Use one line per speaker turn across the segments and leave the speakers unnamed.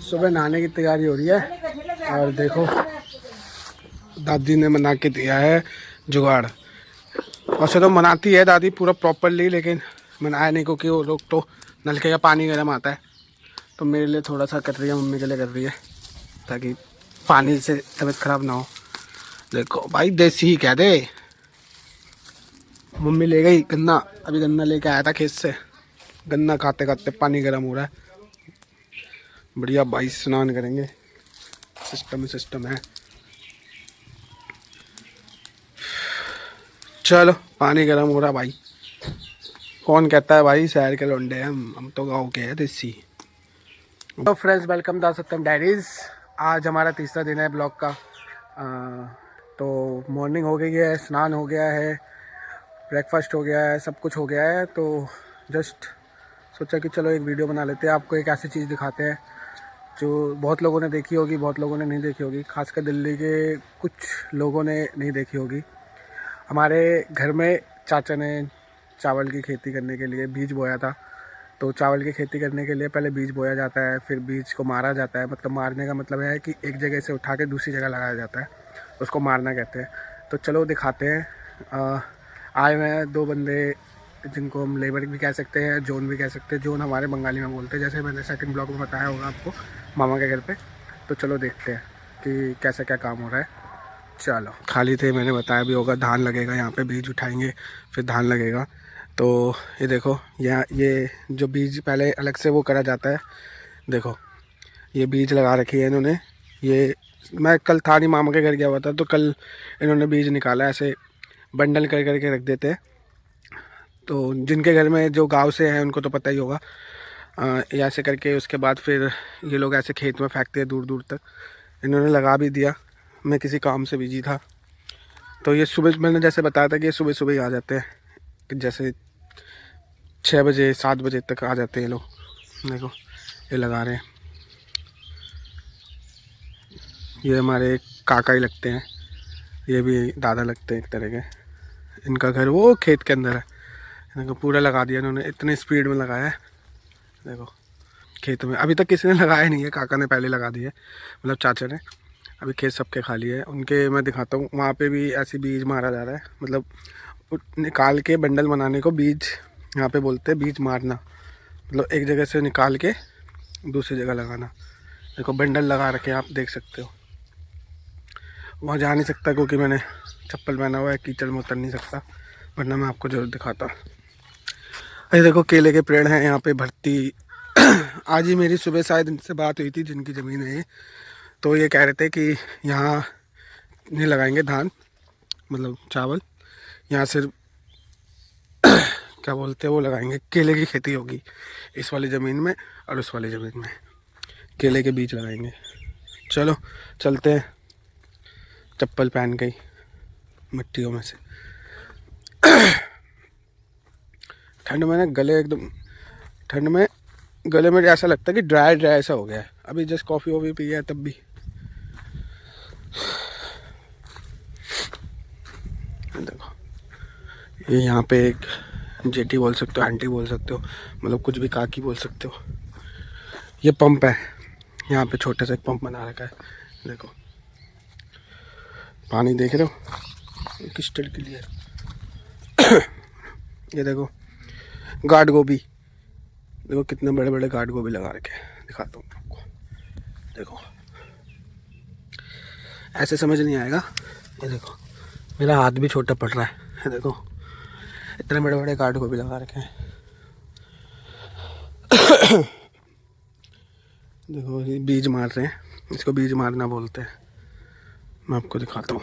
सुबह नहाने की तैयारी हो रही है और देखो दादी ने बना के दिया है जुगाड़। वैसे तो बनाती है दादी पूरा प्रॉपरली, लेकिन बनाया नहीं क्योंकि वो लोग तो नलके का पानी गर्म आता है, तो मेरे लिए थोड़ा सा कर रही है, मम्मी के लिए कर रही है ताकि पानी से तबीयत ख़राब ना हो। देखो भाई देसी ही कह दे। मम्मी ले गई गन्ना, अभी गन्ना लेके आया था खेत से। गन्ना खाते खाते पानी गर्म हो रहा है, बढ़िया भाई स्नान करेंगे। सिस्टम है। चलो पानी गर्म हो रहा भाई। कौन कहता है भाई शहर के लौंडे हैं हम तो गांव के हैं देसी। तो friends welcome the Satyam diaries. आज हमारा तीसरा दिन है ब्लॉग का। तो मॉर्निंग हो गई है, स्नान हो गया है, ब्रेकफास्ट हो गया है, सब कुछ हो गया है। तो जस्ट सोचा कि चलो एक वीडियो बना लेते हैं, आपको एक ऐसी चीज़ दिखाते हैं जो बहुत लोगों ने देखी होगी, बहुत लोगों ने नहीं देखी होगी, खासकर दिल्ली के कुछ लोगों ने नहीं देखी होगी। हमारे घर में चाचा ने चावल की खेती करने के लिए बीज बोया था। तो चावल की खेती करने के लिए पहले बीज बोया जाता है, फिर बीज को मारा जाता है। मतलब मारने का मतलब है कि एक जगह से उठा के दूसरी जगह लगाया जाता है, उसको मारना कहते हैं। तो चलो दिखाते हैं। आए हुए हैं दो बंदे जिनको हम लेबर भी कह सकते हैं, जोन भी कह सकते हैं। जोन हमारे बंगाली में बोलते हैं, जैसे मैंने सेकंड ब्लॉग में बताया होगा आपको मामा के घर पे। तो चलो देखते हैं कि कैसा क्या काम हो रहा है। चलो खाली थे, मैंने बताया भी होगा, धान लगेगा यहाँ पे, बीज उठाएंगे फिर धान लगेगा। तो ये देखो यहाँ ये जो बीज पहले अलग से वो करा जाता है, देखो ये बीज लगा रखी है इन्होंने। ये मैं कल था नहीं, मामा के घर गया हुआ था, तो कल इन्होंने बीज निकाला, ऐसे बंडल कर करके रख देते हैं। तो जिनके घर में जो गांव से हैं उनको तो पता ही होगा। ऐसे करके उसके बाद फिर ये लोग ऐसे खेत में फेंकते हैं दूर दूर तक। इन्होंने लगा भी दिया, मैं किसी काम से बिजी था। तो ये सुबह मैंने जैसे बताया था कि ये सुबह सुबह ही आ जाते हैं, कि जैसे 6 बजे 7 बजे तक आ जाते हैं लोग। देखो ये लगा रहे हैं, ये हमारे काका ही लगते हैं, ये भी दादा लगते हैं एक तरह के। इनका घर वो खेत के अंदर है। देखो पूरा लगा दिया इन्होंने, इतनी स्पीड में लगाया है। देखो खेत में अभी तक किसी ने लगाया नहीं है, काका ने पहले लगा दिए, मतलब चाचा ने। अभी खेत सबके खाली है उनके। मैं दिखाता हूँ, वहाँ पे भी ऐसे बीज मारा जा रहा है, मतलब निकाल के बंडल बनाने को बीज यहाँ पे बोलते हैं, बीज मारना मतलब एक जगह से निकाल के दूसरी जगह लगाना। देखो बंडल लगा रखे हैं, आप देख सकते हो। वहाँ जा नहीं सकता क्योंकि मैंने चप्पल पहना हुआ है, कीचड़ में उतर नहीं सकता, वरना मैं आपको जरूर दिखाता। अरे देखो केले के पेड़ हैं यहाँ पे भर्ती। आज ही मेरी सुबह शायद इनसे बात हुई थी, जिनकी ज़मीन है ये। तो ये कह रहे थे कि यहाँ नहीं लगाएंगे धान, मतलब चावल, यहाँ सिर्फ क्या बोलते हैं वो लगाएंगे, केले की खेती होगी इस वाली ज़मीन में, और उस वाली ज़मीन में केले के बीज लगाएंगे। चलो चलते हैं, चप्पल पहन के ही मिट्टियों में से। ठंड में ना गले एकदम, ठंड में गले में ऐसा लगता है कि ड्राई ड्राई ऐसा हो गया है। अभी जस्ट कॉफ़ी वॉफ़ी पी है तब भी। देखो ये यहाँ पे एक जेटी बोल सकते हो, आंटी बोल सकते हो, मतलब कुछ भी काकी बोल सकते हो। ये पंप है, यहाँ पे छोटे से एक पंप बना रखा है। देखो पानी देख रहे हो किस तरह के लिए। ये देखो गार्ड गोभी, देखो कितने बड़े बड़े गार्ड गोभी लगा रखे हैं, दिखाता हूँ आपको। देखो ऐसे समझ नहीं आएगा। ये देखो मेरा हाथ भी छोटा पड़ रहा है, ये देखो इतने बड़े बड़े गार्ड गोभी लगा रखे हैं। देखो ये बीज मार रहे हैं, इसको बीज मारना बोलते हैं। मैं आपको दिखाता हूँ,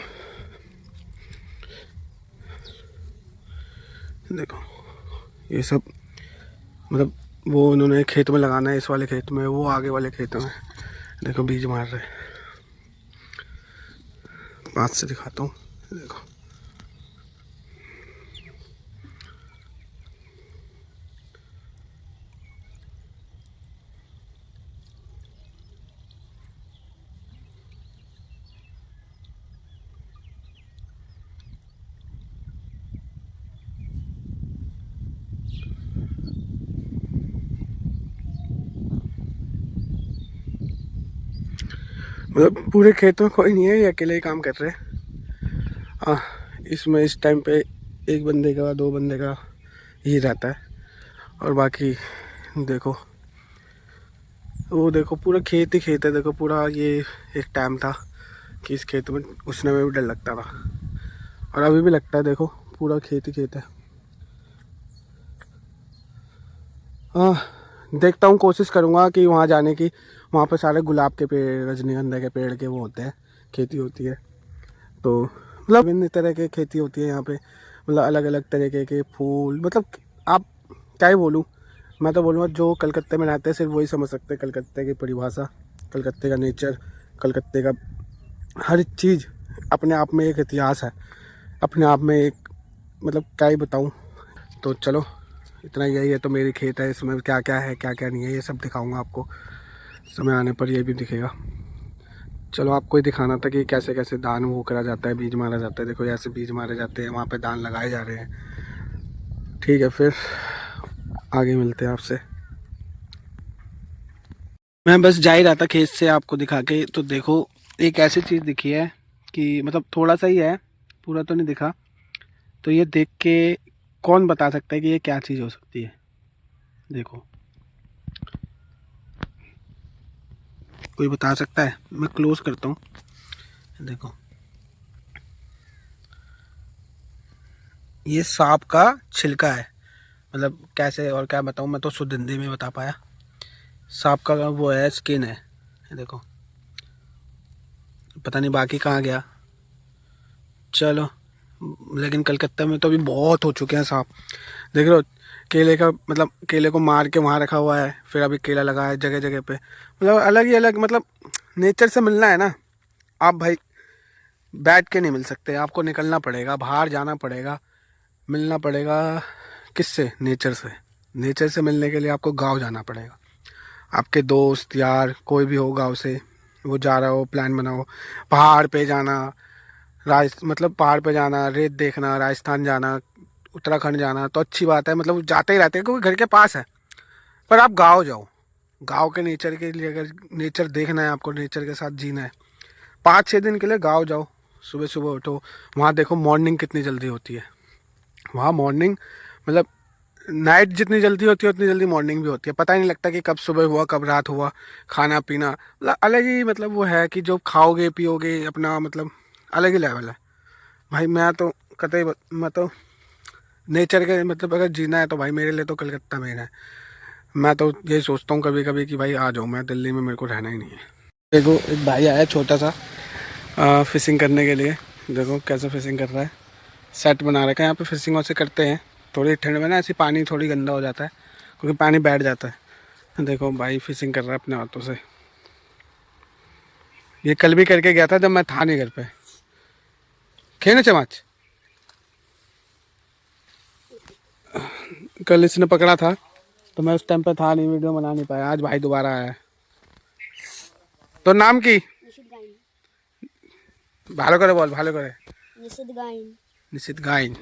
देखो ये सब मतलब वो उन्होंने खेत में लगाना है, इस वाले खेत में, वो आगे वाले खेतों में। देखो बीज मार रहे हैं, पास से दिखाता हूँ। देखो मतलब पूरे खेत में कोई नहीं है, ये अकेले ही काम कर रहे हैं। इसमें इस टाइम पे एक बंदे का 2 बंदे का ही रहता है, और बाकी देखो वो देखो पूरा खेत ही खेत है। देखो पूरा ये एक टाइम था कि इस खेत में घुसने में भी डर लगता था, और अभी भी लगता है। देखो पूरा खेत ही खेत है। हाँ, देखता हूँ, कोशिश करूँगा कि वहाँ जाने की। वहाँ पे सारे गुलाब के पेड़, रजनीगंधा के पेड़ के वो होते हैं, खेती होती है। तो मतलब विभिन्न तरह की खेती होती है यहाँ पे, मतलब अलग अलग तरीके के फूल। मतलब आप क्या ही बोलूँ, मैं तो बोलूँगा जो कलकत्ते में रहते हैं सिर्फ वही समझ सकते हैं कलकत्ते की परिभाषा, कलकत्ते का नेचर, कलकत्ते का हर चीज़ अपने आप में एक इतिहास है, अपने आप में एक, मतलब क्या ही बताऊँ। तो चलो इतना यही है। तो मेरी खेत है, इसमें क्या क्या है क्या क्या नहीं है ये सब दिखाऊंगा आपको, समय आने पर ये भी दिखेगा। चलो आपको ही दिखाना था कि कैसे कैसे धान वो करा जाता है, बीज मारा जाता है। देखो ऐसे बीज मारे जाते हैं, वहाँ पे धान लगाए जा रहे हैं। ठीक है, फिर आगे मिलते हैं आपसे। मैं बस जा ही रहा था खेत से आपको दिखा के। तो देखो एक ऐसी चीज़ दिखी है कि मतलब थोड़ा सा ही है, पूरा तो नहीं दिखा। तो ये देख के कौन बता सकता है कि ये क्या चीज़ हो सकती है। देखो कोई बता सकता है? मैं क्लोज करता हूँ। देखो ये सांप का छिलका है। मतलब कैसे और क्या बताऊँ, मैं तो शुद्ध हिंदी में बता पाया। सांप का वो है, स्किन है। ये देखो, पता नहीं बाकी कहाँ गया। चलो, लेकिन कलकत्ता में तो अभी बहुत हो चुके हैं सांप। देख रहे हो केले का, मतलब केले को मार के वहाँ रखा हुआ है, फिर अभी केला लगा है जगह जगह पे। मतलब अलग ही अलग, मतलब नेचर से मिलना है ना आप भाई, बैठ के नहीं मिल सकते, आपको निकलना पड़ेगा, बाहर जाना पड़ेगा, मिलना पड़ेगा। किससे? नेचर से। नेचर से मिलने के लिए आपको गांव जाना पड़ेगा। आपके दोस्त यार कोई भी हो गांव से, वो जा रहा हो, प्लान बनाओ, पहाड़ पे जाना, मतलब पहाड़ पे जाना, रेत देखना, राजस्थान जाना, उत्तराखंड जाना तो अच्छी बात है, मतलब जाते ही रहते हैं क्योंकि घर के पास है। पर आप गाँव जाओ, गाँव के नेचर के लिए, अगर नेचर देखना है आपको, नेचर के साथ जीना है, 5-6 दिन के लिए गाँव जाओ। सुबह सुबह उठो, वहाँ देखो मॉर्निंग कितनी जल्दी होती है। वहाँ मॉर्निंग, मतलब नाइट जितनी जल्दी होती है उतनी जल्दी मॉर्निंग भी होती है। पता ही नहीं लगता कि कब सुबह हुआ कब रात हुआ। खाना पीना मतलब अलग ही, मतलब वो है कि जो खाओगे पियोगे अपना, मतलब अलग ही लेवल है भाई। मैं तो कतई मैं तो नेचर के, मतलब अगर जीना है तो भाई मेरे लिए तो कलकत्ता में है। मैं तो यही सोचता हूँ कभी कभी कि भाई आ जाऊँ मैं दिल्ली में, मेरे को रहना ही नहीं है। देखो एक भाई आया छोटा सा फिशिंग करने के लिए। देखो कैसे फिशिंग कर रहा है, सेट बना रखा है यहाँ पे। फिशिंग वैसे करते हैं थोड़ी ठंड में ना, ऐसी पानी थोड़ी गंदा हो जाता है क्योंकि पानी बैठ जाता है। देखो भाई फिशिंग कर रहा है अपने हाथों से। ये कल भी करके गया था जब मैं था नहीं घर पे। खेने चमाच कल इसने पकड़ा था तो मैं उस टाइम पे था नहीं, वीडियो बना नहीं पाया। आज भाई दोबारा आया है। तो नाम की ভালো করে বল, ভালো করে।
নিষেধ গাইন।
নিশিত গাইন।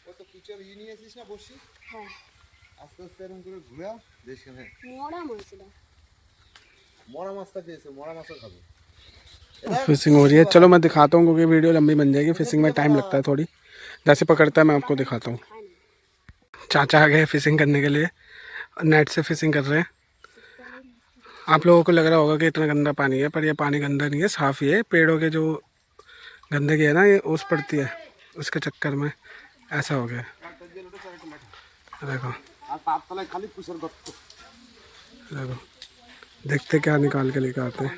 কত পিকচার নিয়ে আসিস না বসি?
হ্যাঁ,
আস্তে আস্তে এরকম করে ঘুরা দেশ কেনে
মরা মাছ এটা।
মরা মাছটা পেয়েছে, মরা মাছও খাবে।
फिशिंग हो रही है, चलो मैं दिखाता हूँ क्योंकि वीडियो लंबी बन जाएगी। फिशिंग में टाइम लगता है थोड़ी, जैसे पकड़ता है मैं आपको दिखाता हूँ।
খায় না।
चाचा आ गए फिशिंग करने के लिए, नेट से फिशिंग कर रहे हैं। आप लोगों को लग रहा होगा कि इतना गंदा पानी है, पर ये पानी गंदा नहीं है, साफ़ ही है। पेड़ों के जो गंदगी है ना, ये ओस पड़ती है, उसके चक्कर में ऐसा हो गया। देखो
আর তার তলায় খালি কুসের গর্ত।
देखो, देखते क्या निकाल के लेकर आते हैं।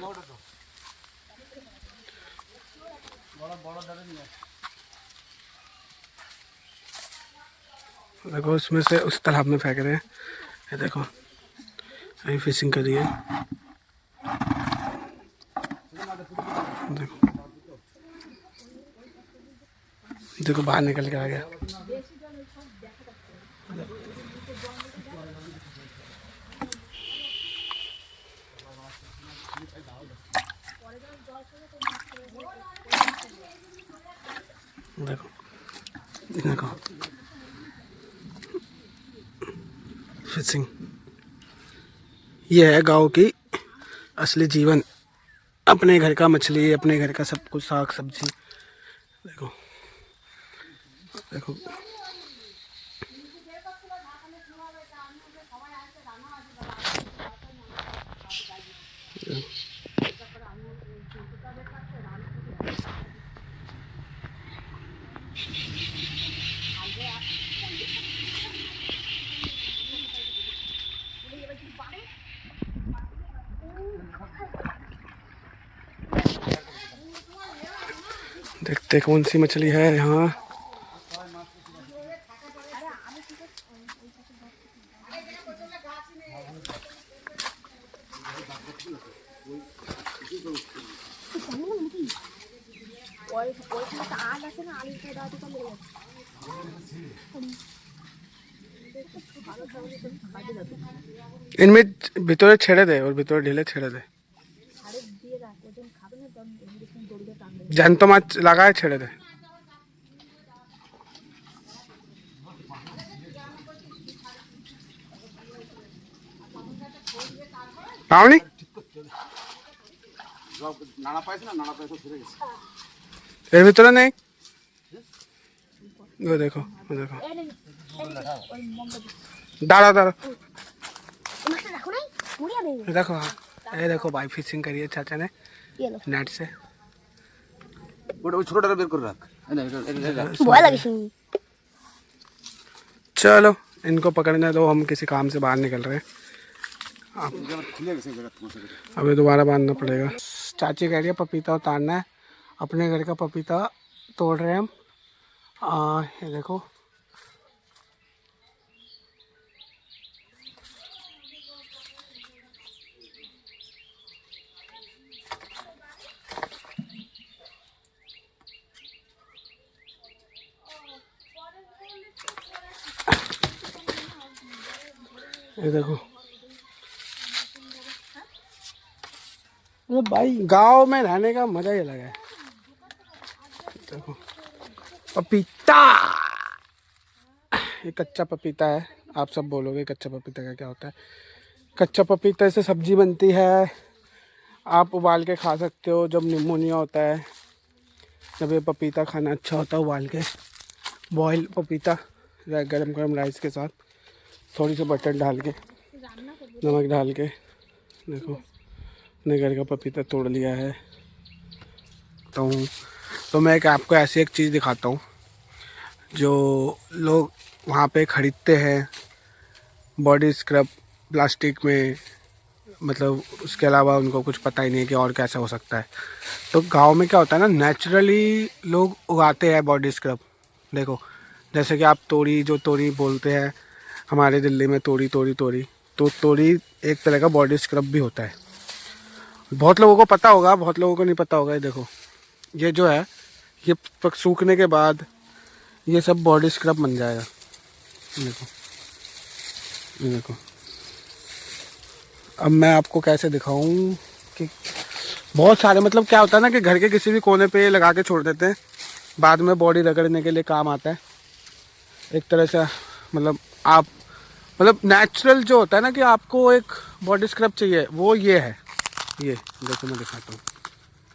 देखो उसमें से उस तालाब में फेंक रहे हैं। ये देखो अभी फिशिंग करी है। देखो देखो बाहर निकल के आ गया। देखो देखो फिशिंग, ये है गांव की असली जीवन। अपने घर का मछली, अपने घर का सब कुछ, साग सब्जी। देखो देखो देखते कौन सी मछली है यहाँ। इनमें ভিতরে ছেড়ে দে, ওর ভিতরে ঢেলে ছেড়ে দে। জ্যান্ত মাছ লাগায় ছেড়ে দে। পাওনি?
নাড়া পাইছে না, নাড়া পাইছে ছেড়ে গেছে।
এর ভিতরে নেই। वो देखो, वो देखो। दाड़ा दाड़ा देखो। हाँ ये देखो भाई, फिशिंग करी है चाचा ने नेट से।
ওটা ওই ছোটটা বের করে রাখ।
ভয় লাগে।
चलो इनको पकड़ने दो, हम किसी काम से बाहर निकल रहे हैं। अभी दोबारा बांधना पड़ेगा। चाची कह रही है पपीता उतारना है, अपने घर का पपीता तोड़ रहे हैं हम। ये देखो ये देखो। भाई गांव में रहने का मजा ही अलग है। देखो पपीता, ये कच्चा पपीता है। आप सब बोलोगे कच्चा पपीता का क्या होता है। कच्चा पपीता से सब्जी बनती है, आप उबाल के खा सकते हो जब निमोनिया होता है। जब ये पपीता खाना अच्छा होता है उबाल के, बॉयल पपीता गरम गरम राइस के साथ, थोड़ी सी बटर डाल के, नमक डाल के। देखो अपने घर का पपीता तोड़ लिया है। तो मैं आपको ऐसी एक चीज़ दिखाता हूँ जो लोग वहाँ पे ख़रीदते हैं, बॉडी स्क्रब प्लास्टिक में, मतलब उसके अलावा उनको कुछ पता ही नहीं है कि और कैसा हो सकता है। तो गांव में क्या होता है ना, नेचुरली लोग उगाते हैं बॉडी स्क्रब। देखो जैसे कि आप तोरी, जो तोरी बोलते हैं हमारे दिल्ली में, तोरी तोरी तोरी, तो तोरी एक तरह का बॉडी स्क्रब भी होता है। बहुत लोगों को पता होगा, बहुत लोगों को नहीं पता होगा। ये देखो, ये जो है ये सूखने के बाद ये सब बॉडी स्क्रब बन जाएगा। देखो ये देखो। अब मैं आपको कैसे दिखाऊं कि बहुत सारे, मतलब क्या होता है ना कि घर के किसी भी कोने पे लगा के छोड़ देते हैं, बाद में बॉडी रगड़ने के लिए काम आता है एक तरह से। मतलब आप, मतलब नेचुरल जो होता है ना कि आपको एक बॉडी स्क्रब चाहिए, वो ये है। ये देखो मैं दिखाता हूँ।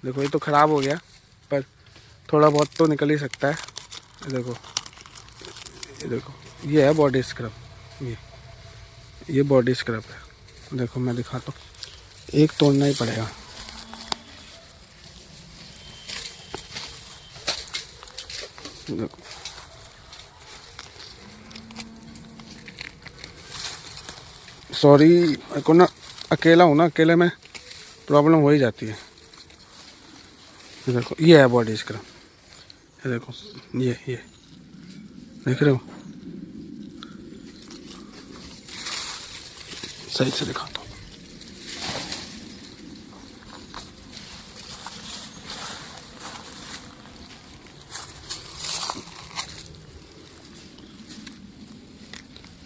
देखो ये तो ख़राब हो गया, पर थोड़ा बहुत तो निकल ही सकता है। ये देखो, ये देखो, ये है बॉडी स्क्रब। ये बॉडी स्क्रब है। देखो मैं दिखाता हूँ, एक तोड़ना ही पड़ेगा। देखो सॉरी, मेरे को ना अकेला हूँ ना, अकेले में प्रॉब्लम हो ही जाती है। देखो ये है बॉडी स्क्रब। ये देखो, ये देख रहे हो, सही से दिखाता हूँ।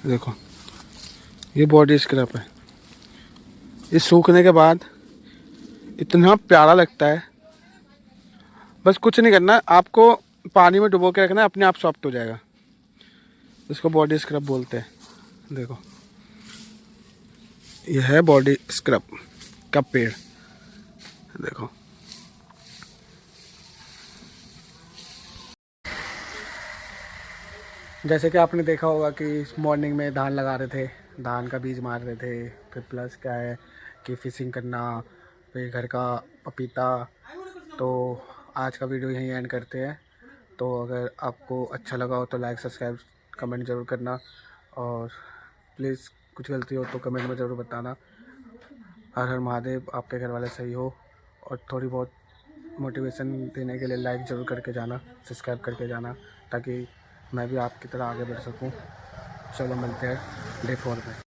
देखो ये बॉडी स्क्रब है। ये सूखने के बाद इतना प्यारा लगता है। बस कुछ नहीं करना, आपको पानी में डुबो के रखना है, अपने आप सॉफ्ट हो जाएगा। इसको बॉडी स्क्रब बोलते हैं। देखो ये है बॉडी स्क्रब का पेड़। देखो जैसे कि आपने देखा होगा कि मॉर्निंग में धान लगा रहे थे, धान का बीज मार रहे थे, फिर प्लस क्या है कि फिशिंग करना, फिर घर का पपीता। तो आज का वीडियो यहीं एंड करते हैं। तो अगर आपको अच्छा लगा हो तो लाइक सब्सक्राइब कमेंट ज़रूर करना, और प्लीज़ कुछ गलती हो तो कमेंट में ज़रूर बताना। हर हर महादेव, आपके घर वाले सही हो, और थोड़ी बहुत मोटिवेशन देने के लिए लाइक ज़रूर करके जाना, सब्सक्राइब करके जाना, ताकि मैं भी आपकी तरह आगे बढ़ सकूं। चलो मिलते हैं डे 4 में।